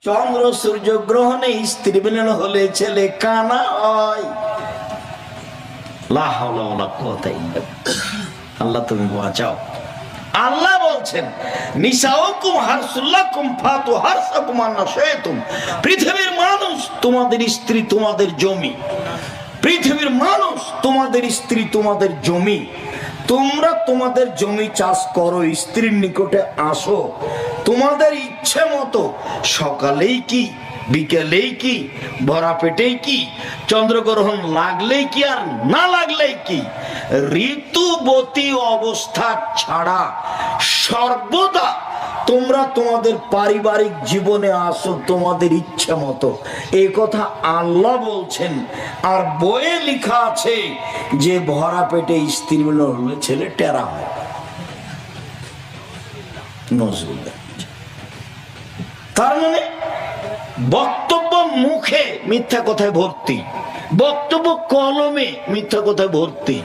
চন্দ্র সূর্য গ্রহণে স্ত্রী মিলন হলে ছেলে কানা হয়। লা হাওলা ওয়ালা কুওয়াতা ইল্লা বিল্লাহ। আল্লাহ তুমি বাঁচাও। আল্লাহ বলছেন নিসাউকুম হারসুল্লাকুম ফাতু হারসাকুম আন্না শাইতুম। পৃথিবীর মানুষ তোমাদের স্ত্রী তোমাদের জমি, পৃথিবীর মানুষ তোমাদের স্ত্রী তোমাদের জমি। তোমরা তোমাদের জমি চাষ করো, স্ত্রীর নিকটে আসো তোমাদের ইচ্ছে মতো, সকালেই কি বিকেলেই কি ভরা পেটেই কি, চন্দ্রগ্রহণ লাগলেই কি আর না লাগলেই কি, ঋতুবতী অবস্থা ছাড়া সর্বদা তোমরা তোমাদের পারিবারিক জীবনে আসো তোমাদের ইচ্ছা মতো। এই কথা আল্লাহ বলছেন। আর বইয়ে লেখা আছে যে ভরা পেটে স্ত্রী মিলন হলে ছেলে টেরা হয়। নজরুল্লাহ। তার মানে বক্তব্য মুখে মিথ্যা কথায় ভর্তি, বক্তব্য কলমে মিথ্যা কথায় ভর্তি,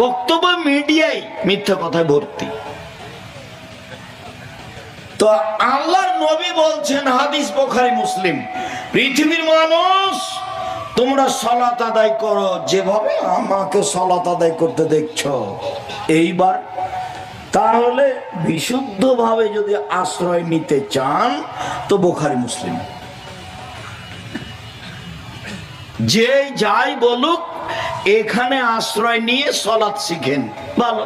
বক্তব্য মিডিয়ায় মিথ্যা কথায় ভর্তি। তো আল্লাহর নবী বলছেন, হাদিস বুখারী মুসলিম, পৃথিবীর মানুষ তোমরা সালাত আদায় করো যেভাবে আমাকে সালাত আদায় করতে দেখছো। এইবার তাহলে বিশুদ্ধভাবে যদি আশ্রয় নিতে চান তো বুখারী মুসলিম। যে যাই বলুক এখানে আশ্রয় নিয়ে সালাত শিখেন, ভালো।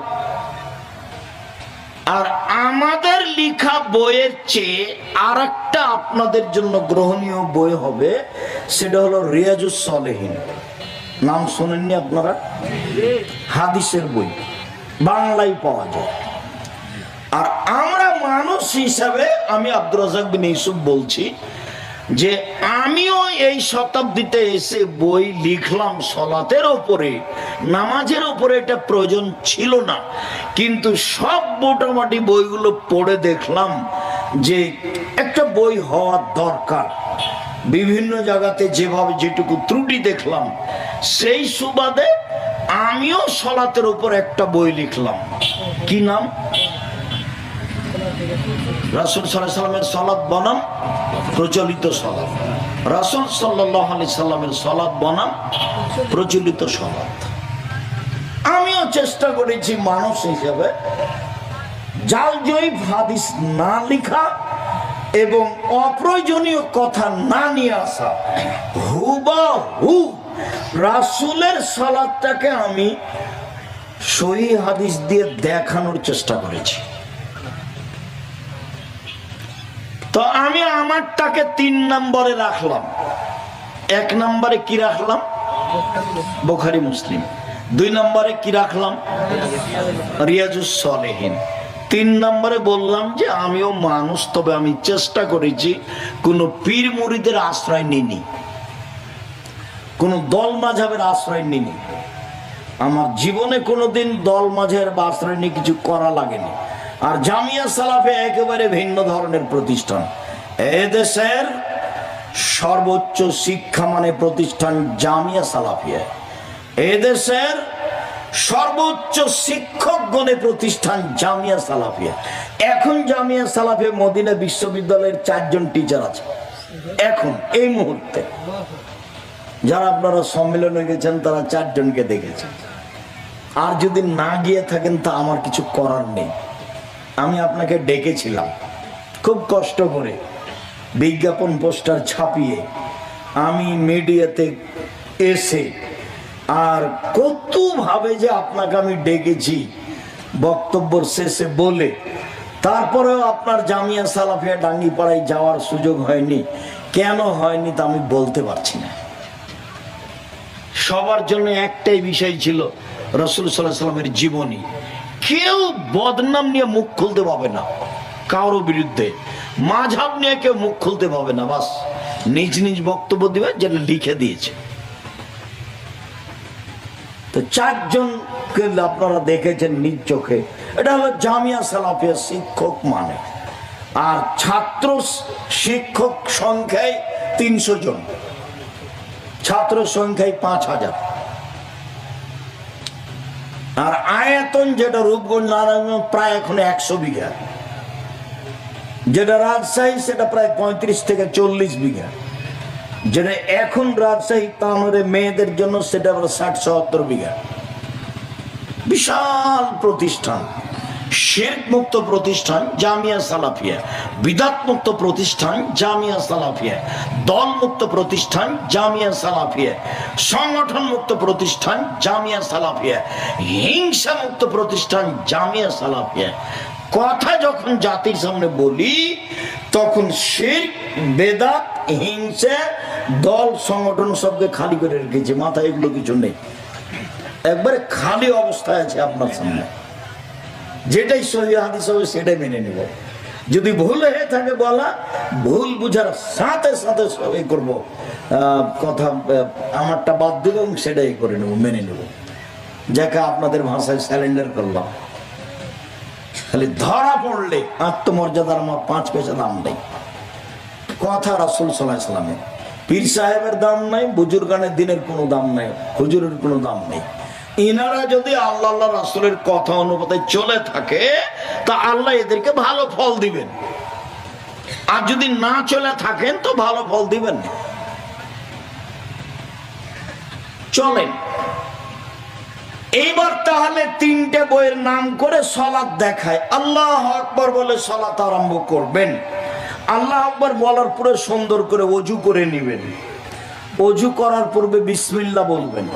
আর আমাদের লেখা বইয়ের চেয়ে আর একটা আপনাদের জন্য গ্রহণীয় বই হবে, সেটা হলো রিয়াজুস সালেহীন। নাম শোনেননি আপনারা? হাদিসের বই, বাংলায় পাওয়া যায়। আর আমরা মানুষ হিসাবে, আমি আব্দুর রাজ্জাক বিন ইউসুফ বলছি যে আমিও এই শতাব্দীতে এসে বই লিখলাম সলাতের ওপরে, নামাজের ওপরে। এটা প্রয়োজন ছিল না, কিন্তু সব মোটামুটি বইগুলো পড়ে দেখলাম যে একটা বই হওয়ার দরকার। বিভিন্ন জায়গাতে যেভাবে যেটুকু ত্রুটি দেখলাম, সেই সুবাদে আমিও সলাতের উপর একটা বই লিখলাম। কি নাম? রাসূল সাল্লাল্লাহু আলাইহি সাল্লামের সালাত বনাম প্রচলিত সালাত। রাসূল সাল্লাল্লাহু আলাইহি সাল্লামের সালাত বনাম প্রচলিত সালাত। আমিও চেষ্টা করেছি মানুষ হিসেবে জাল জয়ীফ হাদিস না লেখা এবং অপ্রয়োজনীয় কথা না নিয়ে আসা। হুবহু রাসূলের সালাতটাকে আমি সহিহ হাদিস দিয়ে দেখানোর চেষ্টা করেছি। তো আমি আমারটাকে 3 নম্বরে রাখলাম। 1 নম্বরে কি রাখলাম? বুখারী মুসলিম। 2 নম্বরে কি রাখলাম? রিয়াজুস সালেহীন। 3 নম্বরে বললাম যে আমিও মানুষ, তবে আমি চেষ্টা করেছি কোনো পীর মুরিদের আশ্রয় নিইনি, কোনো দল মাঝহাবের আশ্রয় নিইনি। আমার জীবনে কোনোদিন দল মাঝহের আশ্রয় নিয়ে কিছু করা লাগেনি। আর জামিয়া সালাফে একেবারে ভিন্ন ধরনের প্রতিষ্ঠান। এদেশের সর্বোচ্চ শিক্ষা মানে প্রতিষ্ঠান জামিয়া সালাফিয়া। এদেশের সর্বোচ্চ শিক্ষক গণে প্রতিষ্ঠান জামিয়া সালাফিয়া। এখন জামিয়া সালাফিয়া মদিনা বিশ্ববিদ্যালয়ের 4 জন টিচার আছে এখন এই মুহূর্তে। যারা আপনারা সম্মেলনে গেছেন তারা 4 জনকে দেখেছেন। আর যদি না গিয়ে থাকেন তা আমার কিছু করার নেই। আমি আপনাকে ডেকেছিলাম খুব কষ্ট করে, বিজ্ঞাপন পোস্টার ছাপিয়ে আমি মিডিয়াতে এসে, আর কত ভাবে যে আপনাকে আমি ডেকেছি বক্তব্যের শেষে বলে, তারপরেও আপনার জামিয়া সালাফিয়া ডাঙ্গিপাড়ায় যাওয়ার সুযোগ হয়নি। কেন হয়নি তা আমি বলতে পারছি না। সবার জন্য একটাই বিষয় ছিল, রাসূল সাল্লাল্লাহু আলাইহি সাল্লামের জীবনী। কেউ বদনাম নিয়ে মুখ খুলতে পাবে না কারো বিরুদ্ধে, মাযহাব নিয়ে কেউ মুখ খুলতে পাবে না। বাস নিজ নিজ বক্তব্য দিবে যেটা লিখে দিয়েছে। তো 4 জনকে আপনারা দেখেছেন নিজ চোখে। এটা হলো জামিয়া সালাফিয়া শিক্ষক মানে। আর ছাত্র শিক্ষক সংখ্যায় 300 জন, ছাত্র সংখ্যায় 5000। আর আয়তন যেটা রূপগঞ্জ নারায়ণ প্রায় এখন 100 বিঘা। যেটা রাজশাহী সেটা প্রায় 35 থেকে 40 বিঘা, যেটা এখন রাজশাহী তানোরে মেয়েদের জন্য সেটা 60-70 বিঘা। বিশাল প্রতিষ্ঠান, শিরক মুক্ত প্রতিষ্ঠান জামিয়া সালাফিয়া, বিদাত মুক্ত প্রতিষ্ঠান জামিয়া সালাফিয়া, দল মুক্ত প্রতিষ্ঠান জামিয়া সালাফিয়া, সংগঠন মুক্ত প্রতিষ্ঠান জামিয়া সালাফিয়া, হিংসা মুক্ত প্রতিষ্ঠান জামিয়া সালাফিয়া। কথা যখন জাতির সামনে বলি তখন শিরক, বেদাত, হিংসা, দল, সংগঠন সবকে খালি করে রেখেছে, মাথায় এগুলো কিছু নেই, একবারে খালি অবস্থায় আছে আপনার সামনে। যেটাই সহিহ হাদিস হবে সেটাই মেনে নেব, যদি ভুল হয়ে থাকে বলা, ভুল বুঝার সাথে সাথে সবই করব, কথা আমারটা বাদ দেব এবং সেটাই করে নেব, মেনে নেব, যাকে আপনাদের ভাষায় স্যালেন্ডার করলাম। খালি ধরা পড়লে আত্মমর্যাদার আমার 5 পয়সা দাম নেই। কথা রাসূল সাল্লাল্লাহু আলাইহি সাল্লামের, পীর সাহেবের দাম নাই, বুজুর্গানের দিনের কোনো দাম নাই, হুজুরের কোনো দাম নেই। ইনারা যদি আল্লাহ আল্লাহ রাসূলের কথা অনুপাতে চলে থাকে তা আল্লাহ এদেরকে ভালো ফল দিবেন, আর যদি না চলে থাকেন তো ভালো ফল দিবেন না। চলেন এইবার তাহলে 3টে বইয়ের নাম করে সালাত দেখায়। আল্লাহু আকবার বলে সালাত আরম্ভ করবেন। আল্লাহু আকবার বলার পরে সুন্দর করে ওযু করে নেবেন। ওযু করার পূর্বে বিসমিল্লাহ বলবেন।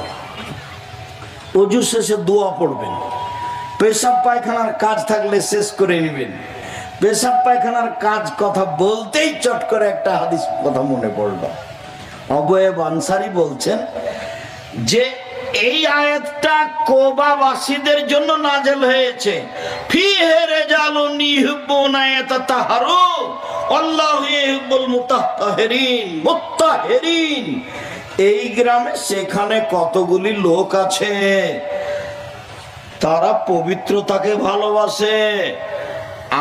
ওযু শেষে দোয়া পড়বেন। পেশাব পায়খানার কাজ থাকলে শেষ করে নেবেন। পেশাব পায়খানার কাজ কথা বলতেই চট করে একটা হাদিস কথা মনে পড়ল। অবয়েব আনসারী বলছেন যে এই আয়াতটা কোবাবাসীদের জন্য নাযিল হয়েছে। ফিহি রিজালুন ইউহিব্বুনা ইয়াতাতাহারু আল্লাহু ইউহিব্বুল মুতাহহিরিন। মুতাহহিরিন এই গ্রামে সেখানে কতগুলি লোক আছে তারা পবিত্রতাকে ভালোবাসে,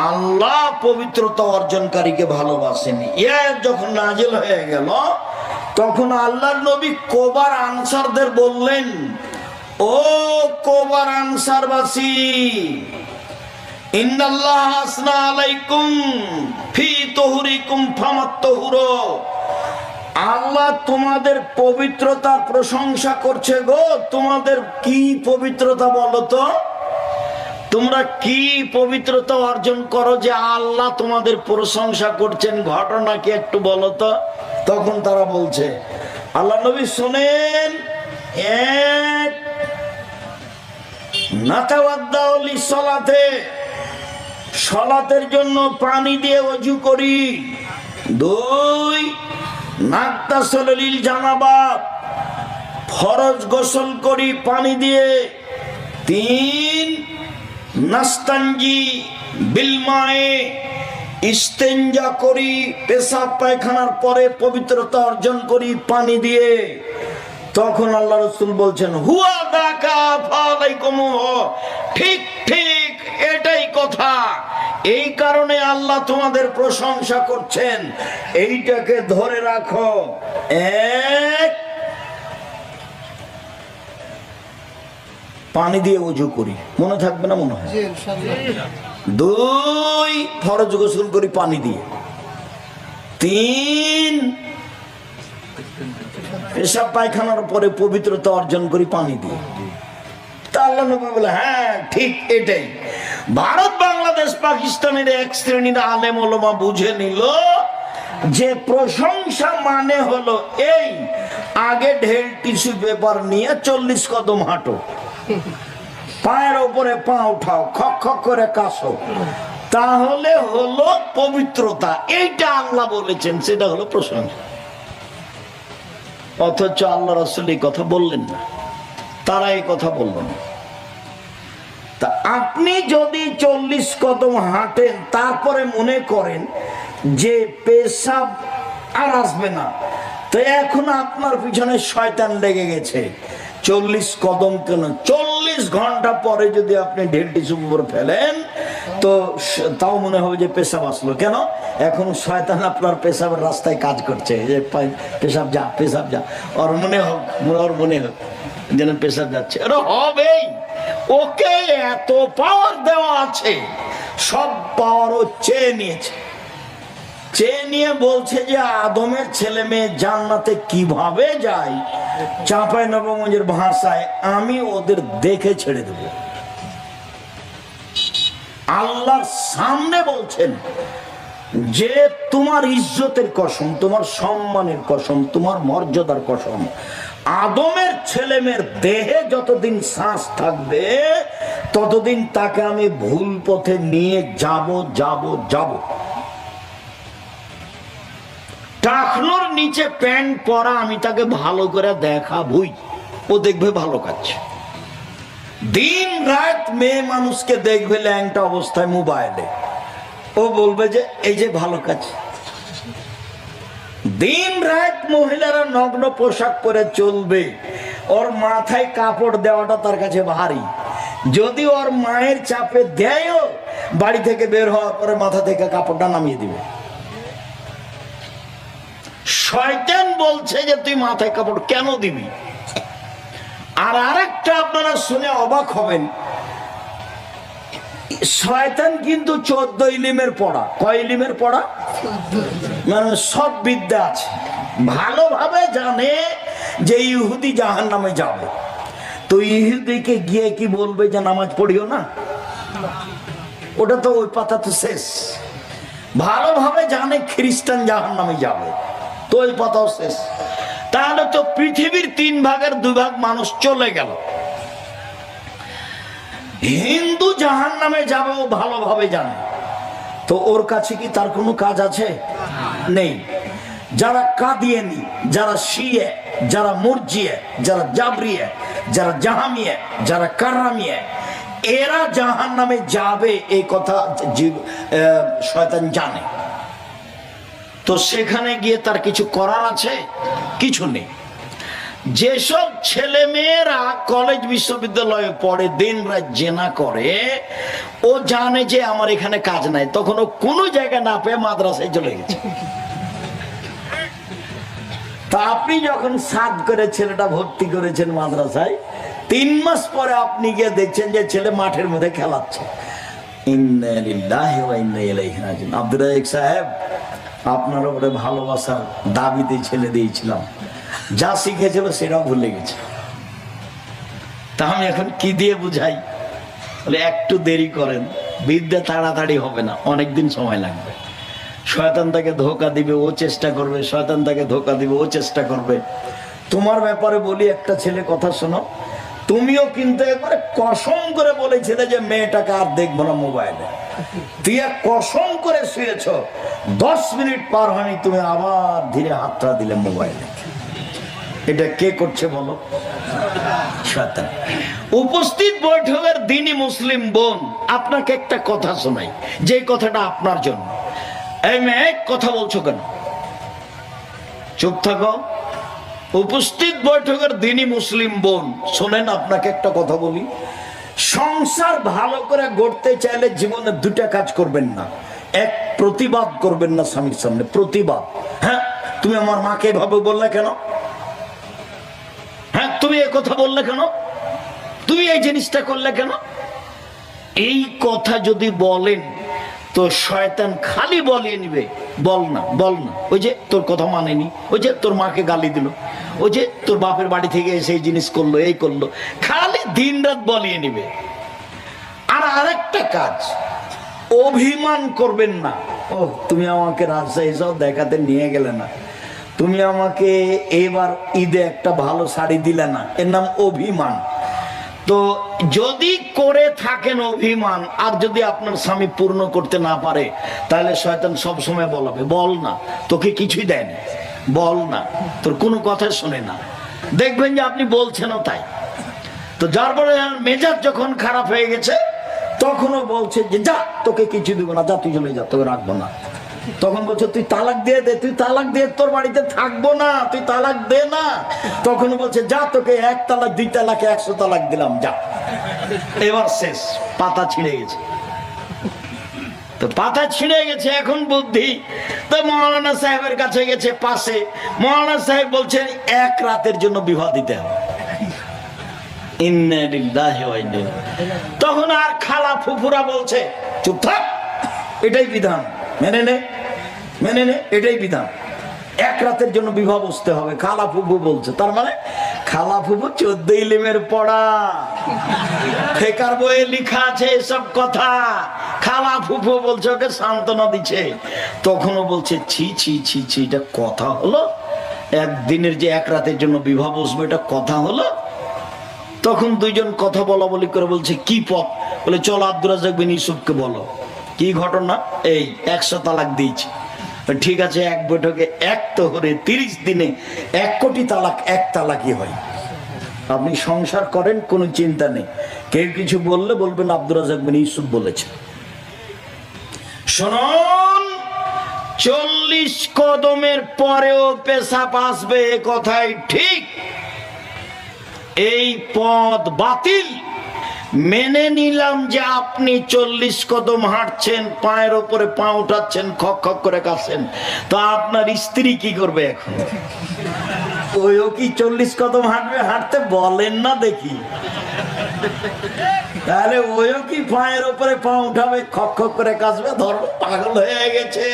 আল্লাহ পবিত্রতা অর্জনকারীকে ভালোবাসেন। এর যখন নাযিল হয়ে গেল তখন আল্লাহর নবী কোবার আনসারদের বললেন, ও কোবার আনসারবাসী, ইন্নাল্লাহ আসনা আলাইকুম ফি তুহুরিকুম ফামাত্তাহুরু। আল্লাহ তোমাদের পবিত্রতার প্রশংসা করছে গো। তোমাদের কি পবিত্রতা বলো তো? তোমরা কি পবিত্রতা অর্জন করো যে আল্লাহ তোমাদের প্রশংসা করছেন? ঘটনা কি একটু বলো তো। তখন তারা বলছে, আল্লাহ নবী শোনেন, এক, নাতাওয়াদ্দাউ লিসসালাতে, সালাতের জন্য পানি দিয়ে ওযু করি। 2, নাগতাসিলু লিল জানাবাত, ফরজ গোসল করি পানি দিয়ে। 3, নাস্তানজি বিল মায়ে, ইস্তেঞ্জা করি, পেশাব পায়খানার পরে পবিত্রতা অর্জন করি পানি দিয়ে। তখন আল্লাহ রাসূল বলছেন, হুয়া দাকা ফালাইকুম, ঠিক ঠিক এটাই কথা। এই কারণে আল্লাহ তোমাদের প্রশংসা করছেন, এইটাকে ধরে রাখো। 1, পানি দিয়ে ওযু করি, মনে থাকবে না মনে হয়? 2, ফরজ গোসল করি পানি দিয়ে। 3, পেশাব পায়খানার পরে পবিত্রতা অর্জন করি পানি দিয়ে। তা আল্লাহ নবী বলে, হ্যাঁ ঠিক এটাই। ভারত, বাংলাদেশ, পাকিস্তানের এক শ্রেণীর আলেম ওলামা বুঝে নিল যে প্রশংসা মানে হলো এই, আগে ঢেল টিস্যু পেপার নিয়ে 40 কদম হাঁটো, পায়ের উপরে পা উঠাও, খক খক করে কাশো, তাহলে হলো পবিত্রতা। এইটা আল্লাহ বলেছেন, সেটা হলো প্রশংসা। অথচ আল্লাহ রাসূল এই কথা বললেন না, তারা এই কথা বলল না। তা আপনি যদি 40 কদম হাঁটেন তারপরে মনে করেন যে পেশাব আর আসবে না, তো এখন আপনার পিছনে শয়তান লেগে গেছে। 40 কদম কেন, 40 ঘন্টা পরে যদি আপনি ঢেল টিস্যু পেপার ফেলেন তো তাও মনে হবে যে পেশাব আসলো। কেন? এখন শয়তান আপনার পেশাবের রাস্তায় কাজ করছে, যে পেশাব যা, পেশাব যা, ওর মনে হোক যেন পেশাব যাচ্ছে। হবেই, ওকে এত পাওয়ার দেওয়া আছে, সব পাওয়ার ও চেয়ে নিয়েছে। চেয়ে নিয়ে বলছে যে আদমের ছেলে মেয়ে জান্নাতে কিভাবে যায়, চাঁপাইনবাবগঞ্জের ভাষায় আমি ওদের দেখে ছেড়ে দেব। আল্লাহর সামনে বলছেন যে তোমার ইজ্জতের কসম, তোমার সম্মানের কসম, তোমার মর্যাদার কসম, আদমের ছেলেমেয়ের দেহে যতদিন শ্বাস থাকবে ততদিন তাকে আমি ভুল পথে নিয়ে যাব যাব যাব। টাকনোর নিচে প্যান্ট পরা আমি তাকে ভালো করে দেখাবই, ও দেখবে ভালো কাজ। দিন রাত মেয়ে মানুষকে দেখবে ল্যাংটা অবস্থায় মোবাইলে, ও বলবে যে এই যে ভালো কাজ। দিন রাত মহিলারা নগ্ন পোশাক পরে চলবে, ওর মাথায় কাপড় দেওয়াটা তার কাছে ভারী। যদি ওর মায়ের চাপে দেয়ও, বাড়ি থেকে বের হওয়ার পরে মাথা থেকে কাপড়টা নামিয়ে দিবে। শয়তান বলছে যে তুই মাথায় কাপড় কেন দিবি। আর আরেকটা আপনারা শুনে অবাক হবেন, শয়তান কিন্তু 14 ইলিমের পড়া। কয় ইলিমের পড়া? মানে সব বিদ্যা আছে। ভালোভাবে জানে যে ইহুদি জাহান্নামে যাবে, তো ইহুদিকে গিয়ে কি বলবে যে নামাজ পড়িও না? ওটা তো ওই পাতা তো শেষ। ভালোভাবে জানে খ্রিস্টান জাহান্নামে যাবে, তো ওই পাতাও শেষ। তাহলে তো পৃথিবীর 3 ভাগের 2 ভাগ মানুষ চলে গেল। হিন্দু জাহান্নামে যাবে, ও ভালোভাবে জানে, তো ওর কাছে কি তার কোনো কাজ আছে? নেই। যারা কাদিয়ানি, যারা শিয়ে, যারা মুরজিয়ে, যারা জাবরিয়ে, যারা জাহামিয়ে, যারা কারামিয়ে, এরা জাহান্নামে যাবে এই কথা শয়তান জানে। তো সেখানে গিয়ে তার কিছু করার আছে? কিছু নেই। যেসব ছেলে মেয়েরা কলেজ বিশ্ববিদ্যালয়ে পড়ে, দিন রাত জেনা করে, ও জানে যে আমার এখানে কাজ নাই, তখন ও কোনো জায়গা না পেয়ে মাদ্রাসায় চলে গেছে। তা আপনি যখন সাদ করে ছেলেটা ভর্তি করেছেন মাদ্রাসায়, 3 মাস পরে আপনি গিয়ে দেখছেন যে ছেলে মাঠের মধ্যে খেলাচ্ছে। ইন্না লিল্লাহি ওয়া ইন্না ইলাইহি রাজিউন। আব্দুর রাজ্জাক সাহেব, আপনার উপরে ভালোবাসার দাবিতে ছেলে দিয়েছিলাম, যা শিখেছিল সেটাও ভুলে গেছে। তা আমি এখন কি দিয়ে বুঝাই? বলে একটু দেরি করেন, বিদ্যা তাড়াতাড়ি হবে না, অনেকদিন সময় লাগবে। শয়তান তাকে ধোঁকা দিবে, ও চেষ্টা করবে, শয়তান তাকে ধোঁকা দিবে, ও চেষ্টা করবে। তোমার ব্যাপারে বলি, একটা ছেলে কথা শোনো, তুমিও কিন্তু একবারে কসম করে বলেছিলে যে মেয়েটাকে আর দেখবো না মোবাইলে। তুই কসম করে শুয়েছ, 10 মিনিট পার হয়নি, তুমি আবার ধীরে হাতটা দিলে মোবাইলে। এটা কে করছে বলো? শয়তান। উপস্থিত বৈঠকের দিনই মুসলিম বোন, আপনাকে একটা কথা শোনাই, যে কথাটা আপনার জন্য। এই মেয়ে, কথা বলছো কেন? চুপ থাকো। উপস্থিত বৈঠকের দিনই মুসলিম বোন, শোনেন, আপনাকে একটা কথা বলি। সংসার ভালো করে গড়তে চাইলে জীবনে 2টা কাজ করবেন না। এক, প্রতিবাদ করবেন না স্বামীর সামনে, প্রতিবাদ। হ্যাঁ, তুমি আমার মাকে এভাবে বললে কেন? হ্যাঁ, তুমি এই কথা বললে কেন? তুমি এই জিনিসটা করলে কেন? এই কথা যদি বলেন তো শয়তান খালি বলিয়ে নিবে, বল না, বল না, ওই যে তোর কথা মানেনি, ওই যে তোর মাকে গালি দিল, ওই যে তোর বাপের বাড়ি থেকে এসে এই জিনিস করলো, এই করলো, খালি দিন রাত বলিয়ে নিবে। আর আরেকটা কাজ, অভিমান করবেন না। ও, তুমি আমাকে রাজশাহী সব দেখাতে নিয়ে গেলে না, তুমি আমাকে এবার ঈদে একটা ভালো শাড়ি দিলে না, এর নাম অভিমান। তো যদি করে থাকেন অভিমান, আর যদি আপনার স্বামী পূর্ণ করতে না পারে, তাহলে শয়তান সব সময় বলবে, বল না, তোকে কিছুই দেয় না, বল না, তোর কোনো কথা শোনে না। দেখবেন যে আপনি বলছেনও তাই। তো যার পরে মেজাজ যখন খারাপ হয়ে গেছে, তখনও বলছে যে যা, তোকে কিছু দিব না, যা, তুই চলে যা, তোকে রাখবো না। তখন বলছে তুই তালাক দিয়ে দে, তুই তালাক দিয়ে তোর বাড়িতে থাকবো না, তুই তালাক দে না। তখন বলছে যা, তোকে 1 তালাক 2 তালাক 100 তালাক দিলাম, যা। এবার শেষ, পাতা ছিঁড়ে গেছে। তো পাতা ছিঁড়ে গেছে, এখন বুদ্ধি। তো মৌলানা সাহেবের কাছে গেছে পাশে, মৌলানা সাহেব বলছেন 1 রাতের জন্য বিবাহ দিতে হবে। ইন্না লিল্লাহি ওয়া ইন্না ইলাইহি। তখন আর খালা ফুফুরা বলছে চুপ থাক, এটাই বিধান, মেনে নে। মেনে নে, এটাই বিধান। এক রাতের জন্য বিবাহ বসতে হবে। খালা ফুফু বলছে, তার মানে খালা ফুফু 14 ইলিমের পড়া, ফেকার বইয়ে লেখা আছে এসব কথা। খালা ফুফু বলছে, ওকে সান্ত্বনা দিচ্ছে। তখনও বলছে ছি ছি ছি ছি, এটা কথা হলো? একদিনের যে এক রাতের জন্য বিবাহ বসবে, এটা কথা হলো? তখন দুইজন কথা বলা বলি করে বলছে কি পথ? বলে চলো আব্দুর রাজ্জাক বিন ইউসুফকে বলো। কি ঘটনা? এই 100 তালাক দিয়েছি। ঠিক আছে, এক বৈঠকে 1 তোহরে 30 দিনে 1 কোটি তালাক, 1 তালাকই হয়। আপনি সংসার করেন, কোনো চিন্তা নেই। কেউ কিছু বললে বলবেন আব্দুর রাজ্জাক বিন ইউসুফ বলেছে। শুনুন, 40 কদমের পরেও পেশাব আসবে, এ কথাই ঠিক। এই পথ বাতিল। মেনে নিলাম যে আপনি 40 কদম হাঁটছেন, পায়ের ওপরে পা উঠাচ্ছেন, খক খক করে কাছেন, তো আপনার স্ত্রী কি করবে এখন? ওইও কি 40 কদম হাঁটবে? হাঁটতে বলেন না দেখি। তাহলে ওইও কি পায়ের ওপরে পা উঠাবে, খক খক করে কাশবে? ধর্ম পাগল হয়ে গেছে।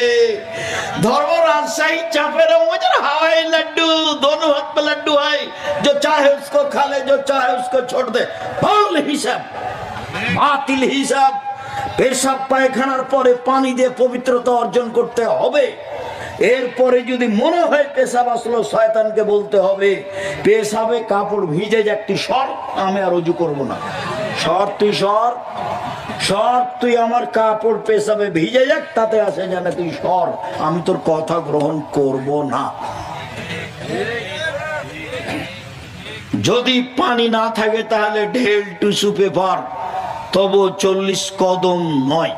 ধর্ম राजशाही चापे रहो, मुझे हवाई लड्डू, दोनों हाथ में लड्डू है, जो चाहे उसको खा ले, जो चाहे उसको छोड़ दे। बातिल हिसाब, बातिल हिसाब। পেশাব পায়খানার পরে পানি দিয়ে পবিত্রতা অর্জন করতে হবে। এরপরে যদি মনে হয় পেশাব আসলো, শয়তানকে বলতে হবে পেশাবে কাপড় ভিজে যাক, তুই সর, আমি আর ওযু করব না। সর, তুই সর, সর, তুই আমার কাপড় পেশাবে ভিজে যাক, তাতে আসে জানে, তুই সর, আমি তোর কথা গ্রহণ করব না। যদি পানি না থাকে তাহলে ঢেল টিস্যু পেপার, তবু 40 কদম নয়,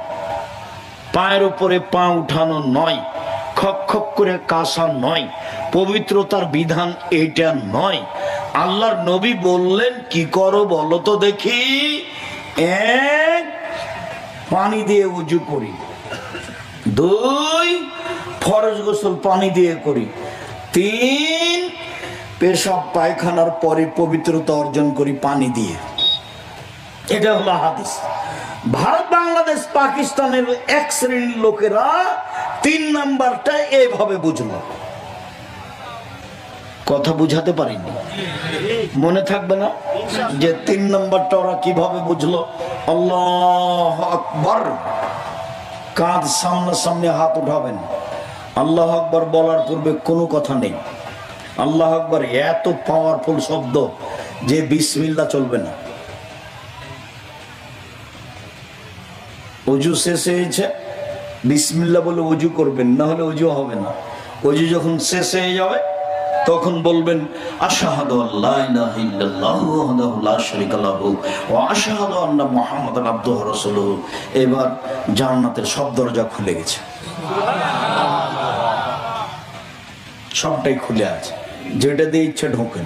পায়ের উপরে পা উঠানো নয়, খক খক করে কাশা নয়, পবিত্রতার বিধান এটা নয়। আল্লাহর নবী বললেন কি করো বলো তো দেখি? 1, পানি দিয়ে ওযু করি। 2, ফরজ গোসল পানি দিয়ে করি। 3, পেশাব পায়খানার পরে পবিত্রতা অর্জন করি পানি দিয়ে। এটা হলো হাদিস। ভারত, বাংলাদেশ, পাকিস্তানের এক শ্রেণীর লোকেরা 3 নাম্বারটা এইভাবে বুঝলো। কথা বুঝাতে পারিনি, মনে থাকবে না যে 3 নাম্বারটা ওরা কিভাবে বুঝলো? আল্লাহু আকবার, কাঁধ সামনাসামনি হাত উঠাবেন। আল্লাহু আকবার বলার পূর্বে কোনো কথা নেই। আল্লাহু আকবার এত পাওয়ারফুল শব্দ যে বিসমিল্লাহ চলবে না। ওযু শেষ হয়েছে, বিসমিল্লাহ বলে ওযু করবেন, না হলে ওযু হবে না। ওযু যখন শেষ হয়ে যাবে তখন বলবেন আশহাদু আল্লা ইলাহা ইল্লাল্লাহু ওয়াহদাহু লা শারীকা লাহু ওয়া আশহাদু আন্না মুহাম্মাদান আবদুহু ওয়া রাসূলুহু। এবার জান্নাতের সব দরজা খুলে গেছে, সবটাই খুলে আছে, যেটা দিয়ে ইচ্ছে ঢোকেন।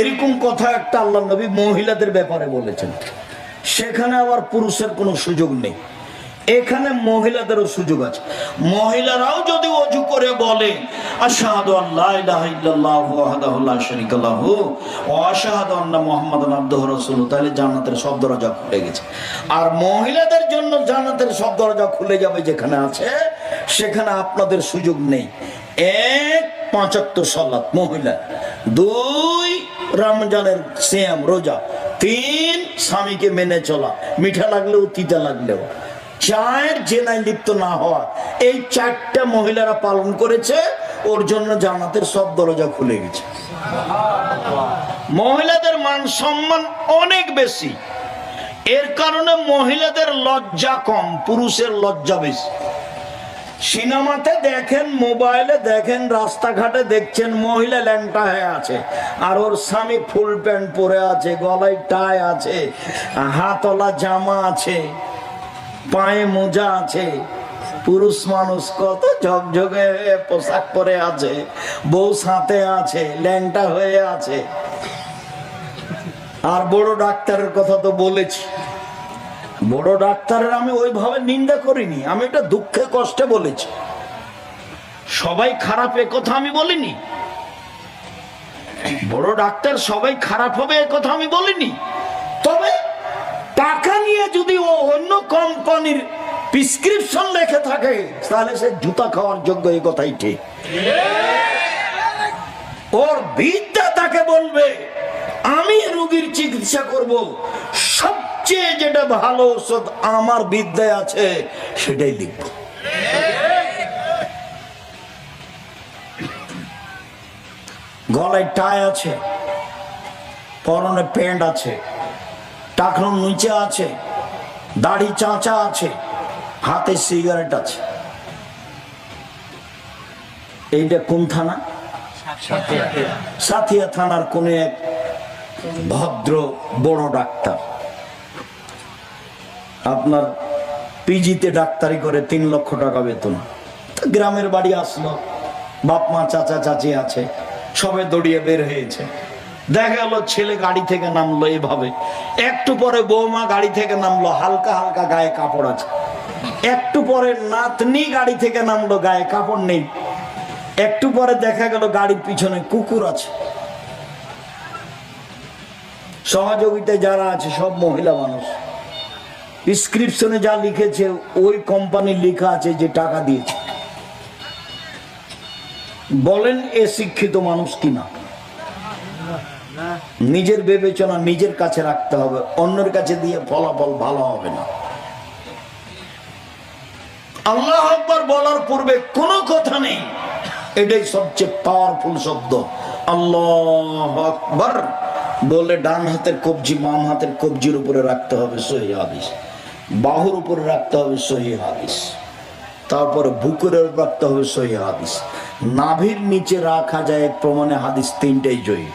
এরকম কথা একটা আল্লাহ নবী মহিলাদের ব্যাপারে বলেছেন। সেখানে আবার পুরুষের কোনো সুযোগ নেই, এখানে মহিলাদেরও সুযোগ আছে। মহিলারাও যদি ওযু করে বলে আশহাদু আল্লা ইলাহা ইল্লাল্লাহু ওয়াহদাহু লা শারীকা লাহু ওয়া আশহাদু আন্না মুহাম্মাদান আবদুহু ওয়া রাসূলুহু, তাহলে জান্নাতের সব দরজা খুলে গেছে। আর মহিলাদের জন্য জান্নাতের সব দরজা খুলে যাবে যেখানে আছে, সেখানে আপনাদের সুযোগ নেই। 1, 5 ওয়াক্ত সালাত মহিলা। 2, রমজানের সিয়াম রোজা। 3, স্বামীকে মেনে চলা, মিঠা লাগলেও তিতা লাগলেও। 4, জেনায় লিপ্ত না হওয়া। এই 4টা মহিলারা পালন করেছে, ওর জন্য জান্নাতের সব দরজা খুলে গেছে। মহিলাদের মান সম্মান অনেক বেশি, এর কারণে মহিলাদের লজ্জা কম, পুরুষের লজ্জা বেশি। সিনেমাতে দেখেন, মোবাইলে দেখেন, রাস্তাঘাটে দেখছেন মহিলা ল্যাংটা হয়ে আছে, আর ওর স্বামী ফুল প্যান্ট পরে আছে, গলায় টাই আছে, হাতলা জামা আছে, পায়ে মোজা আছে। পুরুষ মানুষ কত ঝকঝকে পোশাক পরে আছে, বউ সাথে আছে, ল্যাংটা হয়ে আছে। আর বড় ডাক্তারের কথা তো বলেছি, বড় ডাক্তারের আমি ওইভাবে নিন্দা করিনি, আমি এটা দুঃখে কষ্টে বলেছি। সবাই খারাপ এ কথা আমি বলিনি, বড় ডাক্তার সবাই খারাপ হবে এ কথা আমি বলিনি। তবে টাকা নিয়ে যদি ও অন্য কোম্পানির প্রেসক্রিপশন লেখে থাকে, তাহলে সে জুতা খাওয়ার যোগ্য, এই কথাই ঠিক। ওর বিদ্যা তাকে বলবে আমি রোগীর চিকিৎসা করব, সবচেয়ে যেটা ভালো ওষুধ আমার বিদ্যায় আছে সেটাই লিখব। গলায় টাই আছে, পরনে প্যান্ট আছে, টাকনুর নিচে আছে, দাড়ি চাঁচা আছে, হাতে সিগারেট আছে। এইটা কোন থানা? সাথিয়া থানার কোন এক ভদ্র বড় ডাক্তার, আপনার পিজিতে ডাক্তারি করে 3 লক্ষ টাকা বেতন। গ্রামের বাড়ি আসলো, বাপ মা চাচা চাচি আছে, সবে দৌড়িয়ে বের হয়েছে। দেখা গেল ছেলে গাড়ি থেকে নামলো এভাবে, একটু পরে বৌমা গাড়ি থেকে নামলো, হালকা হালকা গায়ে কাপড় আছে। একটু পরে নাতনি গাড়ি থেকে নামলো, গায়ে কাপড় নেই। একটু পরে দেখা গেল গাড়ির পিছনে কুকুর আছে। সহযোগিতায় যারা আছে সব মহিলা মানুষ। প্রেসক্রিপশনে যা লিখেছে ওই কোম্পানির লেখা আছে যে টাকা দিয়েছে। বলেন এ শিক্ষিত মানুষ কিনা? নিজের বিবেচনা নিজের কাছে রাখতে হবে, অন্যের কাছে দিয়ে ফলাফল ভালো হবে না। আল্লাহু আকবার বলার পূর্বে কোনো কথা নেই, এটাই সবচেয়ে পাওয়ারফুল শব্দ। আল্লাহু আকবার বলে ডান হাতের কবজি বাম হাতের কবজির উপরে রাখতে হবে, সহিহ হাদিস। বাহুর উপরে রাখতে হবে, সহিহ হাদিস। তারপরে বুকের উপর রাখতে হবে, সহিহ হাদিস। নাভির নিচে রাখা যায় প্রমাণে হাদিস 3টাই জয়ী।